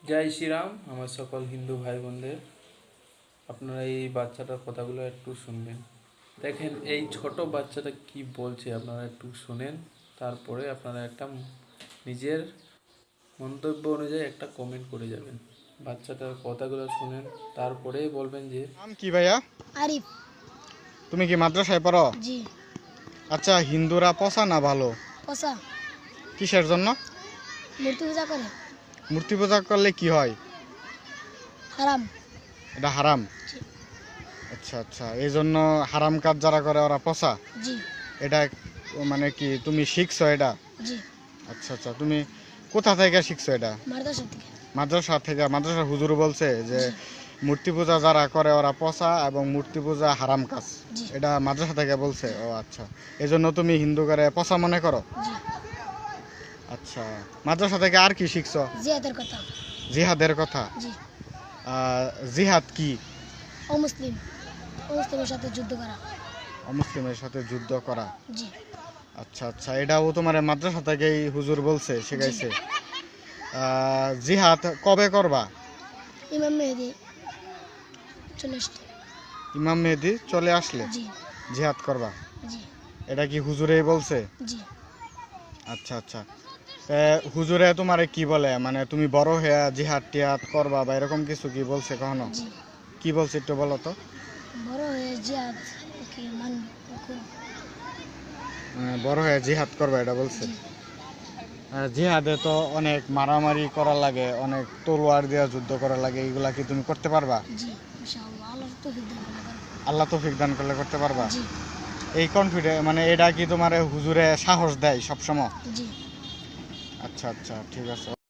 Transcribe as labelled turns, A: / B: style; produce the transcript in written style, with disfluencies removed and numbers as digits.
A: জয় শ্রীরাম আমার সকল হিন্দু ভাই বোনদের। আপনারা এই বাচ্চাটার কথাগুলো একটু শুনবেন। দেখেন এই ছোট বাচ্চাটা কি বলছে, আপনারা একটু শুনেন, তারপরে আপনারা একটা নিজের মন্তব্য অনুযায়ী একটা কমেন্ট করে যাবেন। বাচ্চাটার কথাগুলো শুনেন, তারপরেই বলবেন যে
B: নাম কি ভাইয়া?
C: আরিফ।
B: তুমি কি মাদ্রাসায় পড়ো?
C: জি।
B: আচ্ছা, হিন্দুরা পচা না ভালো?
C: পচা।
B: কিসের জন্য?
C: মূর্তি পূজা করে।
B: মূর্তি পূজা করলে কি হয়?
C: হারাম।
B: এটা হারাম।
C: জি।
B: আচ্ছা আচ্ছা, এই জন্য হারাম কাজ যারা করে ওরা পচা।
C: জি।
B: এটা মানে কি তুমি শিখছো এটা?
C: জি।
B: আচ্ছা আচ্ছা, তুমি কোথা থেকে শিখছো এটা?
C: মাদ্রাসা থেকে।
B: মাদ্রাসা থেকে? মাদ্রাসার হুজুর বলছে যে মূর্তি পূজা যারা করে ওরা পচা এবং মূর্তি পূজা হারাম কাজ।
C: জি।
B: এটা মাদ্রাসা থেকে বলছে? ও আচ্ছা, এই জন্য তুমি হিন্দু করে পচা মনে করো?
C: জি।
B: আচ্ছা, মাদ্রাসা থেকে আর কি শিখছো?
C: জিহাদের কথা।
B: জিহাদের কথা?
C: জি।
B: জিহাদ কি?
C: অমুসলিম অমুসলিমের সাথে যুদ্ধ করা।
B: অমুসলিমের সাথে যুদ্ধ করা?
C: জি।
B: আচ্ছা আচ্ছা, এটাও তোমার মাদ্রাসা থেকেই হুজুর বলছে, শিখাইছে? জিহাদ কবে করবা?
C: ইমাম মেহেদি চলে আসছে।
B: ইমাম মেহেদি চলে আসলে
C: জি।
B: জিহাদ করবা?
C: জি।
B: এটা কি হুজুরেই বলছে?
C: জি।
B: আচ্ছা আচ্ছা, হুজুরে তোমারে কি বলে, মানে তুমি বড় হয়ে জিহাদ টিহাদ করবা বা এরকম কিছু কি বলছে কখনো?
C: জি।
B: কি বলছে একটু বলো তো।
C: বড় হয়ে জিহাদ কি মানবে?
B: বড় হয়ে জিহাদ করবা এটা বলছে?
C: জি।
B: জিহাদে তো অনেক মারামারি করা লাগে, অনেক তলোয়ার দিয়ে যুদ্ধ করা লাগে, এগুলা কি তুমি করতে পারবা?
C: জি ইনশাআল্লাহ, আল্লাহর তৌফিক দান করলে পারবো।
B: আল্লাহ তৌফিক দান করলে করতে পারবা?
C: জি।
B: এই কনফিডেন্স, মানে এটা কি তোমার হুজুরে সাহস দেয় সবসময়?
C: জি।
B: আচ্ছা আচ্ছা, ঠিক আছে।